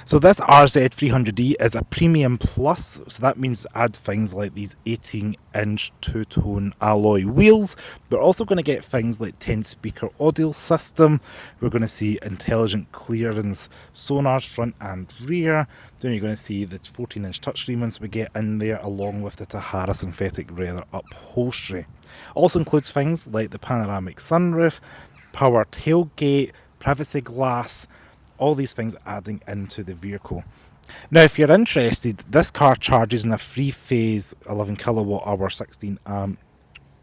So this RZ300D is a premium plus, so that means add things like these 18-inch two-tone alloy wheels. We're also going to get things like 10-speaker audio system. We're going to see intelligent clearance sonars front and rear. Then you're going to see the 14-inch touchscreen once we get in there, along with the Tahara synthetic leather upholstery. Also includes things like the panoramic sunroof, power tailgate, privacy glass, all these things adding into the vehicle. Now, if you're interested, this car charges in a three-phase 11 kilowatt hour 16 amp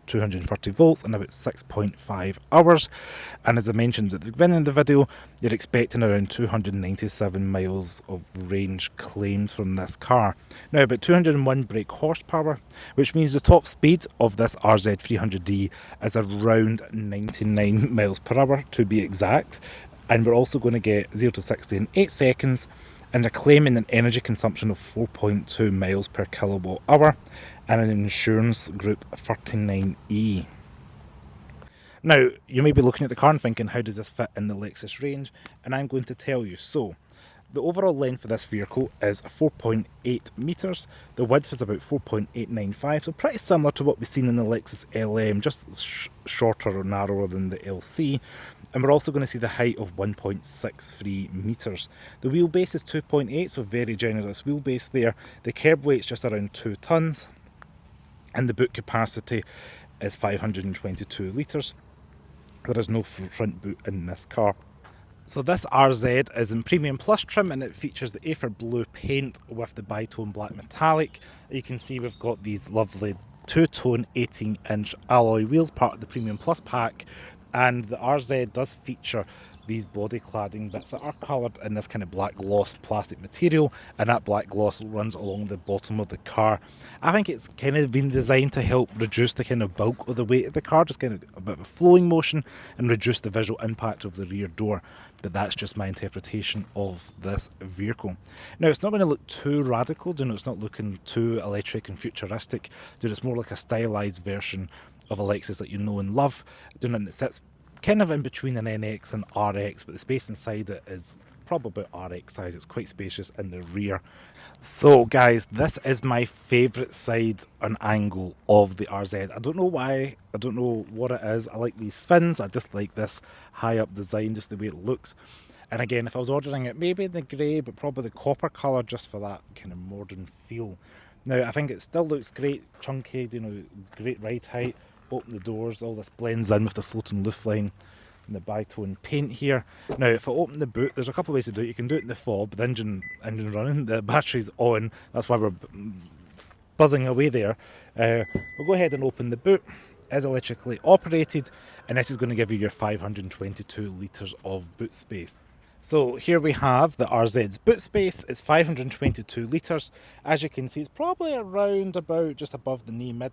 230 volts in about 6.5 hours. And as I mentioned at the beginning of the video, you're expecting around 297 miles of range claimed from this car. Now, about 201 brake horsepower, which means the top speed of this RZ300D is around 99 miles per hour to be exact. And we're also going to get 0 to 60 in 8 seconds, and they're claiming an energy consumption of 4.2 miles per kilowatt hour and an insurance group 39E. Now, you may be looking at the car and thinking, how does this fit in the Lexus range? And I'm going to tell you. So, the overall length of this vehicle is 4.8 metres. The width is about 4.895, so pretty similar to what we've seen in the Lexus LM, just shorter or narrower than the LC. And we're also going to see the height of 1.63 metres. The wheelbase is 2.8, so very generous wheelbase there. The curb weight's just around 2 tonnes. And the boot capacity is 522 litres. There is no front boot in this car. So this RZ is in Premium Plus trim, and it features the Aether Blue paint with the Bitone Black Metallic. You can see we've got these lovely two-tone 18-inch alloy wheels, part of the Premium Plus pack, and the RZ does feature these body cladding bits that are coloured in this kind of black gloss plastic material, and that black gloss runs along the bottom of the car. I think it's kind of been designed to help reduce the kind of bulk of the weight of the car, just kind of a bit of a flowing motion, and reduce the visual impact of the rear door. But that's just my interpretation of this vehicle. Now, it's not going to look too radical, it's not looking too electric and futuristic. It's more like a stylised version of a Lexus that you know and love. And it sits kind of in between an NX and RX, but the space inside it is probably about RX size. It's quite spacious in the rear. So guys, this is my favourite side and angle of the RZ. I don't know why, I don't know what it is. I like these fins, I just like this high up design, just the way it looks. And again, if I was ordering it, maybe the grey, but probably the copper colour, just for that kind of modern feel. Now, I think it still looks great, chunky, great ride height. Open the doors, all this blends in with the floating roof line and the Bitone paint here. Now, if I open the boot, there's a couple of ways to do it. You can do it in the fob, the engine running, the battery's on. That's why we're buzzing away there. We'll go ahead and open the boot. It is electrically operated, and this is going to give you your 522 litres of boot space. So here we have the RZ's boot space. It's 522 litres. As you can see, it's probably around about just above the knee, mid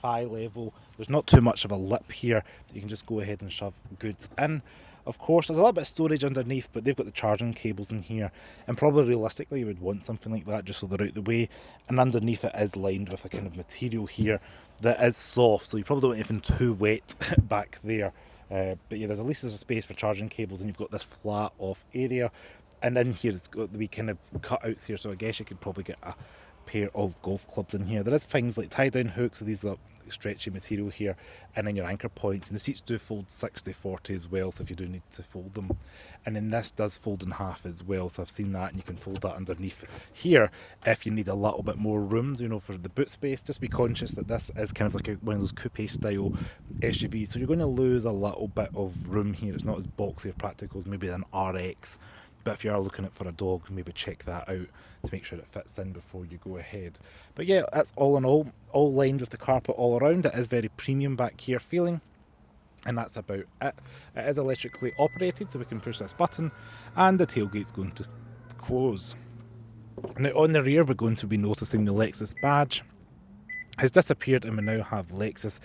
thigh level. There's not too much of a lip here. You can just go ahead and shove goods in. Of course, there's a little bit of storage underneath, but they've got the charging cables in here, and probably realistically you would want something like that just so they're out the way. And underneath it is lined with a kind of material here that is soft, so you probably don't want anything too wet back there. But yeah, at least there's a space for charging cables, and you've got this flat off area, and in here it's got the wee kind of cutouts here, so I guess you could probably get a pair of golf clubs in here. There is things like tie down hooks, so these are stretchy material here, and then your anchor points, and the seats do fold 60-40 as well, so if you do need to fold them. And then this does fold in half as well, so I've seen that, and you can fold that underneath here if you need a little bit more room, for the boot space. Just be conscious that this is kind of like one of those coupe style SUVs, so you're going to lose a little bit of room here. It's not as boxy or practical as maybe an RX. But if you are looking for a dog, maybe check that out to make sure it fits in before you go ahead. But yeah, that's all in all lined with the carpet all around. It is very premium back here feeling, and that's about it. It is electrically operated, so we can push this button, and the tailgate's going to close. Now on the rear, we're going to be noticing the Lexus badge has disappeared, and we now have Lexus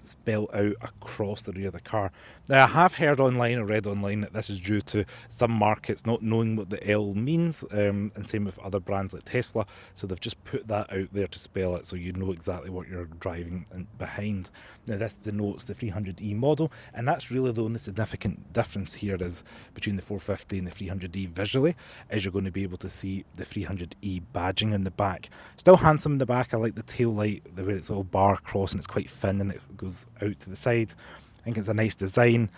spelled out across the rear of the car. Now, I have heard online or read online that this is due to some markets not knowing what the L means, and same with other brands like Tesla, so they've just put that out there to spell it so you know exactly what you're driving behind. Now, this denotes the 300e model, and that's really the only significant difference here is between the 450 and the 300e visually, is you're going to be able to see the 300e badging in the back. Still handsome in the back. I like the tail light, the way it's all bar across and it's quite thin and it goes out to the side. I think it's a nice design.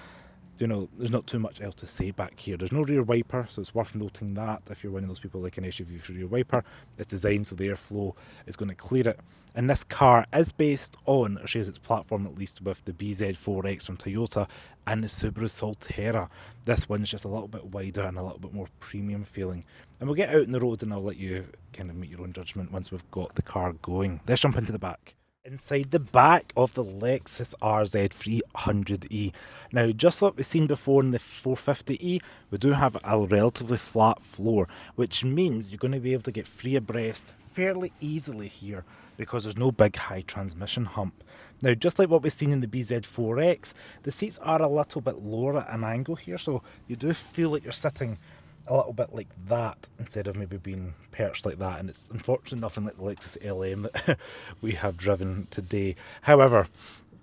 You know, there's not too much else to say back here. There's no rear wiper, so it's worth noting that if you're one of those people like an SUV with rear wiper. It's designed so the airflow is going to clear it. And this car is based on, or shares its platform at least, with the BZ4X from Toyota and the Subaru Solterra. This one's just a little bit wider and a little bit more premium feeling. And we'll get out on the road and I'll let you kind of make your own judgment once we've got the car going. Let's jump into the back. Inside the back of the Lexus RZ 300e. Now, just like we've seen before in the 450e, we do have a relatively flat floor, which means you're going to be able to get free abreast fairly easily here because there's no big high transmission hump. Now, just like what we've seen in the BZ4X, the seats are a little bit lower at an angle here, so you do feel like you're sitting a little bit like that instead of maybe being perched like that, and it's unfortunately nothing like the Lexus LM that we have driven today. However,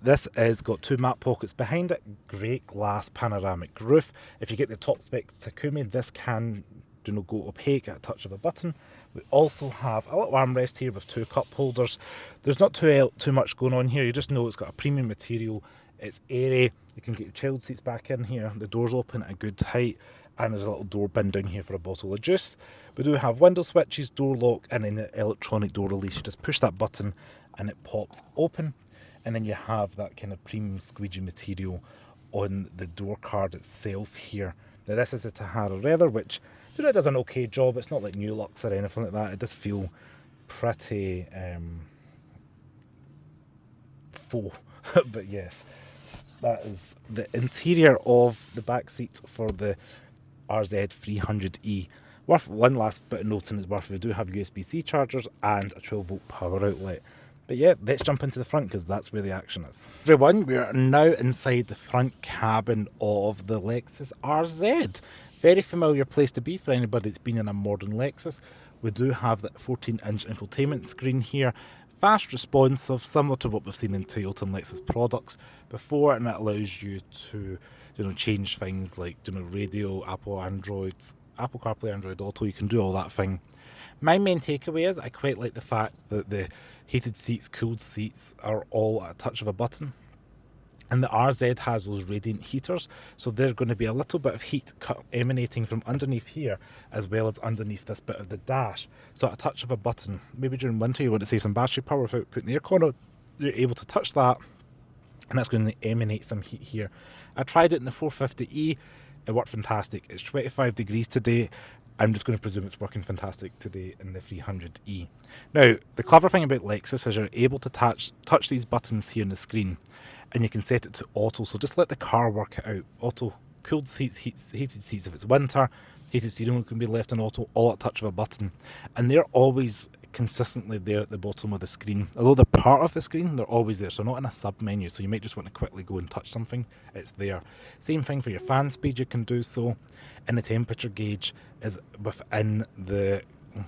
this has got two map pockets behind it, great glass panoramic roof. If you get the top spec Takumi, this can go opaque at a touch of a button. We also have a little armrest here with two cup holders. There's not too much going on here. You just know it's got a premium material, it's airy, you can get your child seats back in here, the doors open at a good height, and there's a little door bin down here for a bottle of juice. We do have window switches, door lock, and then the electronic door release. You just push that button and it pops open, and then you have that kind of premium squeegee material on the door card itself here. Now, this is a Tahara leather, which it does an okay job. It's not like New Lux or anything like that. It does feel pretty faux. But yes, that is the interior of the back seats for the RZ 300e. Worth one last bit of noting is worth we do have USB-C chargers and a 12-volt power outlet. But yeah, let's jump into the front because that's where the action is. Everyone, we are now inside the front cabin of the Lexus RZ. Very familiar place to be for anybody that's been in a modern Lexus. We do have the 14-inch infotainment screen here. Fast responsive, similar to what we've seen in Toyota and Lexus products before, and it allows you to change things like radio, Apple, Android, Apple CarPlay, Android Auto. You can do all that thing. My main takeaway is I quite like the fact that the heated seats, cooled seats are all at a touch of a button. And the RZ has those radiant heaters, so they're going to be a little bit of heat emanating from underneath here, as well as underneath this bit of the dash. So at a touch of a button, maybe during winter you want to save some battery power without putting the aircon on, you're able to touch that, and that's going to emanate some heat here. I tried it in the 450e, it worked fantastic. It's 25 degrees today. I'm just going to presume it's working fantastic today in the 300e. Now, the clever thing about Lexus is you're able to touch these buttons here on the screen, and you can set it to auto, so just let the car work it out. Auto, cooled seats, heated seats if it's winter, heated steering wheel can be left on auto, all at a touch of a button. And they're always consistently there at the bottom of the screen. Although they're part of the screen, they're always there, so not in a sub-menu, so you might just want to quickly go and touch something, it's there. Same thing for your fan speed, you can do so. And the temperature gauge is within the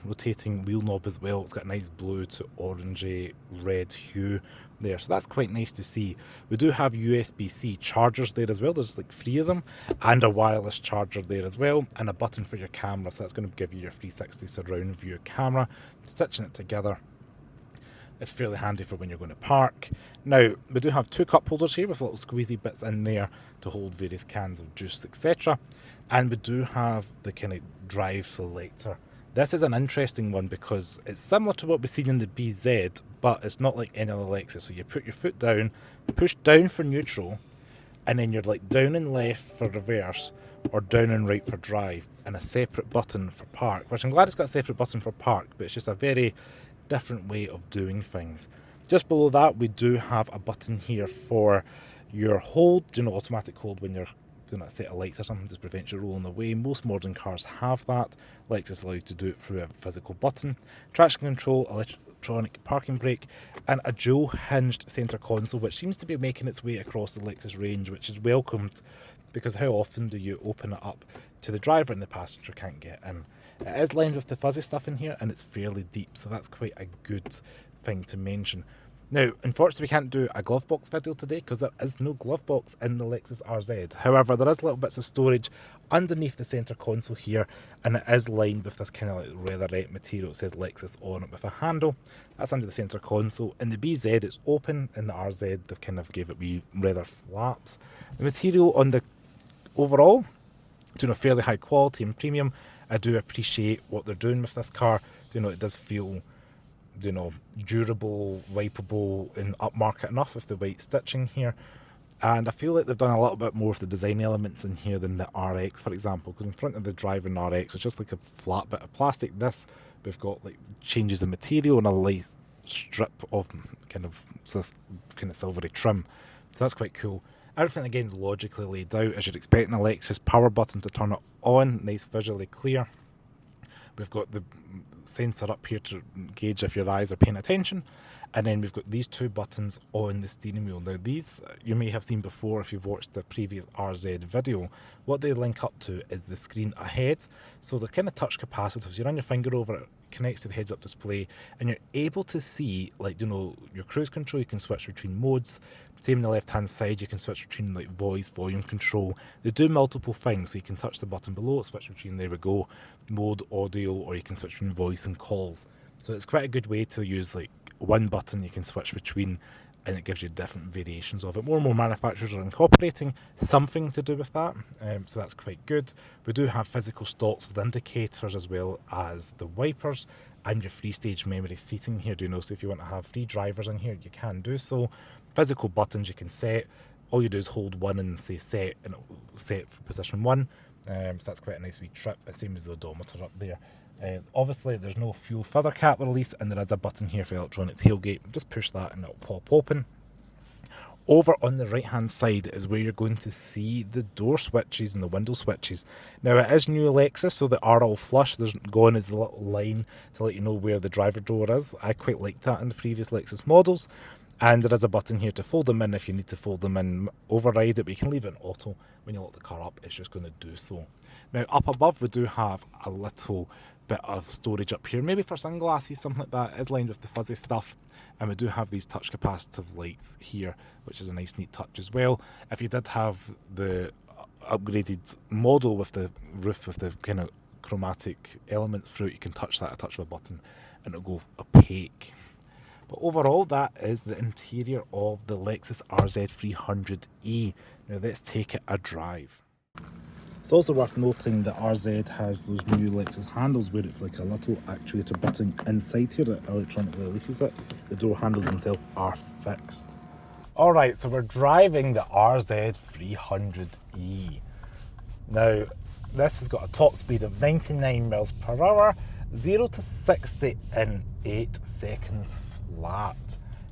rotating wheel knob as well. It's got a nice blue to orangey red hue there, so that's quite nice to see. We do have USB-C chargers there as well. There's like 3 of them, and a wireless charger there as well, and a button for your camera, so that's going to give you your 360 surround view camera. Stitching it together, it's fairly handy for when you're going to park. Now, we do have 2 cup holders here with little squeezy bits in there to hold various cans of juice, etc. And we do have the kind of drive selector. This is an interesting one because it's similar to what we've seen in the BZ, but it's not like any other Lexus. So you put your foot down, push down for neutral, and then you're like down and left for reverse, or down and right for drive, and a separate button for park, which I'm glad it's got a separate button for park, but it's just a very different way of doing things. Just below that, we do have a button here for your hold, automatic hold when you're doing a set of lights or something to prevent you rolling away. Most modern cars have that. Lexus allow you to do it through a physical button. Traction control, electronic parking brake, and a dual hinged centre console, which seems to be making its way across the Lexus range, which is welcomed, because how often do you open it up to the driver and the passenger can't get in? It is lined with the fuzzy stuff in here, and it's fairly deep, so that's quite a good thing to mention. Now, unfortunately, we can't do a glove box video today because there is no glove box in the Lexus RZ. However, there is little bits of storage underneath the centre console here, and it is lined with this kind of like leatherette material. It says Lexus on it with a handle. That's under the centre console. In the BZ, it's open. In the RZ, they've kind of gave it wee leather flaps. The material on the overall, fairly high quality and premium. I do appreciate what they're doing with this car. It does feel durable, wipeable, and upmarket enough with the white stitching here. And I feel like they've done a little bit more of the design elements in here than the RX, for example, because in front of the driver in RX, it's just like a flat bit of plastic. This, we've got like changes of material and a light strip of kind of silvery trim. So that's quite cool. Everything again is logically laid out as you'd expect in a Lexus. Power button to turn it on, nice visually clear. We've got the sensor up here to gauge if your eyes are paying attention, and then we've got these two buttons on the steering wheel. Now these you may have seen before if you've watched the previous RZ video. What they link up to is the screen ahead, so they're kind of touch capacitors. You run your finger over it, connects to the heads-up display, and you're able to see, like, your cruise control. You can switch between modes. Same on the left-hand side, you can switch between like voice, volume control. They do multiple things, so you can touch the button below, switch between, there we go, mode, audio, or you can switch between voice and calls. So it's quite a good way to use like one button you can switch between, and it gives you different variations of it. More and more manufacturers are incorporating something to do with that, so that's quite good. We do have physical stalks with indicators as well as the wipers, and your free stage memory seating here. So if you want to have 3 drivers in here, you can do so. Physical buttons you can set. All you do is hold one and say set, and it will set for position 1. So that's quite a nice wee trip, the same as the odometer up there. Obviously there's no fuel feather cap release, and there is a button here for electronic tailgate. Just push that and it'll pop open. Over on the right hand side is where you're going to see the door switches and the window switches. Now it is new Lexus, so they are all flush. There's gone as a little line to let you know where the driver door is. I quite like that in the previous Lexus models. And there is a button here to fold them in if you need to fold them in, override it, but you can leave it in auto. When you lock the car up, it's just going to do so. Now up above we do have a little bit of storage up here, maybe for sunglasses, something like that. It's lined with the fuzzy stuff, and we do have these touch capacitive lights here, which is a nice neat touch as well. If you did have the upgraded model with the roof with the kind of chromatic elements through it, you can touch that at a touch of a button and it'll go opaque. But overall, that is the interior of the Lexus RZ 300e. Now let's take it a drive. It's also worth noting that RZ has those new Lexus handles where it's like a little actuator button inside here that electronically releases it. The door handles themselves are fixed. Alright, so we're driving the RZ 300e. Now, this has got a top speed of 99 miles per hour, 0 to 60 in 8 seconds flat.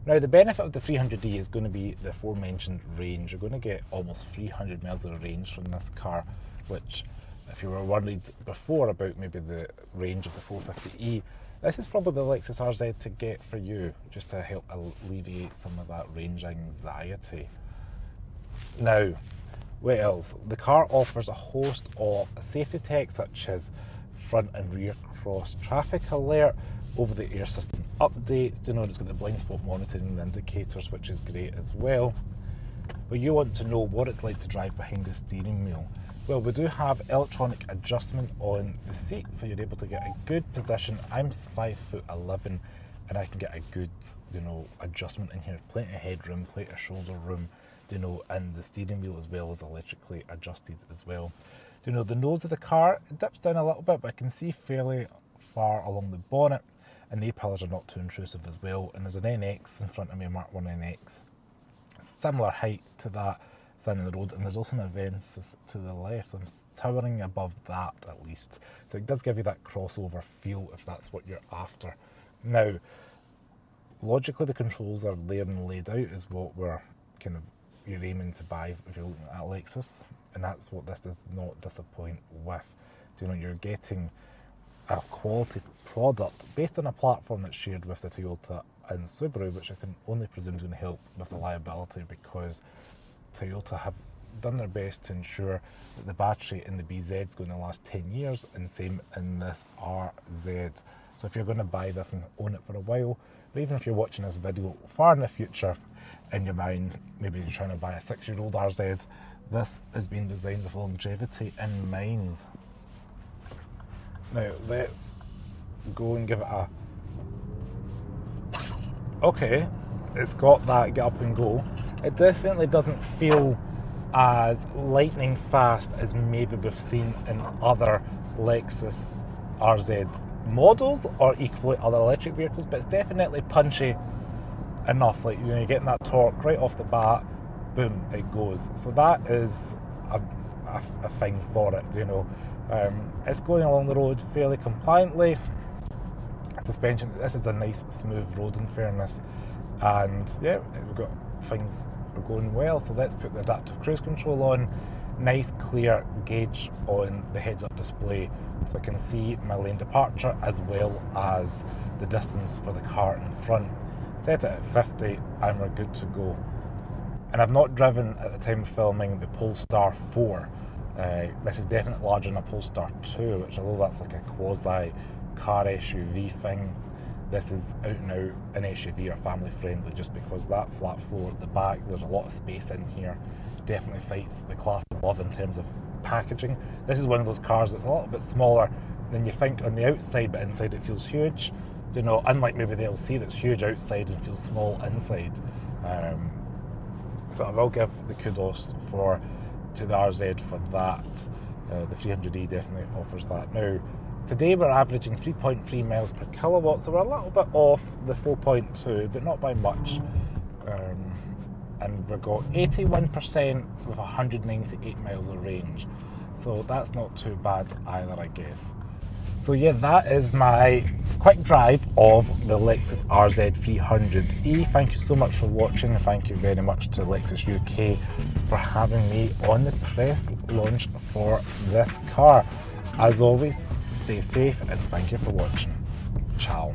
Now, the benefit of the 300e is going to be the aforementioned range. You're going to get almost 300 miles of range from this car, which, if you were worried before about maybe the range of the 450e, this is probably the Lexus RZ to get for you, just to help alleviate some of that range anxiety. Now, what else? The car offers a host of safety tech such as front and rear cross traffic alert, over-the-air system updates. It's got the blind spot monitoring indicators, which is great as well. But you want to know what it's like to drive behind the steering wheel. Well, we do have electronic adjustment on the seat, so you're able to get a good position. I'm 5'11", and I can get a good, adjustment in here. Plenty of headroom, plenty of shoulder room, and the steering wheel as well is electrically adjusted as well. The nose of the car, it dips down a little bit, but I can see fairly far along the bonnet, and the A-pillars are not too intrusive as well. And there's an NX in front of me, a Mark 1 NX. Similar height to that, standing on the road, and there's also an Avensis to the left, so I'm towering above that at least. So it does give you that crossover feel if that's what you're after. Now, logically the controls are there and laid out as what you're aiming to buy if you're looking at Lexus. and that's what this does not disappoint with. You know, you're getting a quality product based on a platform that's shared with the Toyota and Subaru, which I can only presume is going to help with reliability, because Toyota have done their best to ensure that the battery in the BZ is going to last 10 years, and same in this RZ. So if you're going to buy this and own it for a while, or even if you're watching this video far in the future, in your mind, maybe you're trying to buy a 6-year-old RZ, this has been designed with longevity in mind. Now let's go and give it a... Okay, it's got that get up and go. It definitely doesn't feel as lightning fast as maybe we've seen in other Lexus RZ models or equally other electric vehicles, but it's definitely punchy enough. Like, you know, you're getting that torque right off the bat, boom, it goes. So that is a thing for it, you know. It's going along the road fairly compliantly. Suspension, this is a nice smooth road in fairness, and yeah, we've got things are going well. So let's put the adaptive cruise control on. Nice clear gauge on the heads-up display, so I can see my lane departure as well as the distance for the car in front. Set it at 50 and we're good to go. And I've not driven at the time of filming the Polestar 4. This is definitely larger than a Polestar 2, which, although that's like a quasi car SUV thing, this is out and out an SUV or family friendly, just because that flat floor at the back, there's a lot of space in here, definitely fights the class above in terms of packaging. This is one of those cars that's a little bit smaller than you think on the outside, but inside it feels huge. You know, unlike maybe the LC that's huge outside and feels small inside. So I will give the kudos to the RZ for that. The 300e definitely offers that. Now, today we're averaging 3.3 miles per kilowatt, so we're a little bit off the 4.2, but not by much. And we've got 81% with 198 miles of range, so that's not too bad either, I guess. So yeah, that is my quick drive of the Lexus RZ 300e. Thank you so much for watching, and thank you very much to Lexus UK for having me on the press launch for this car. As always, stay safe and thank you for watching. Ciao.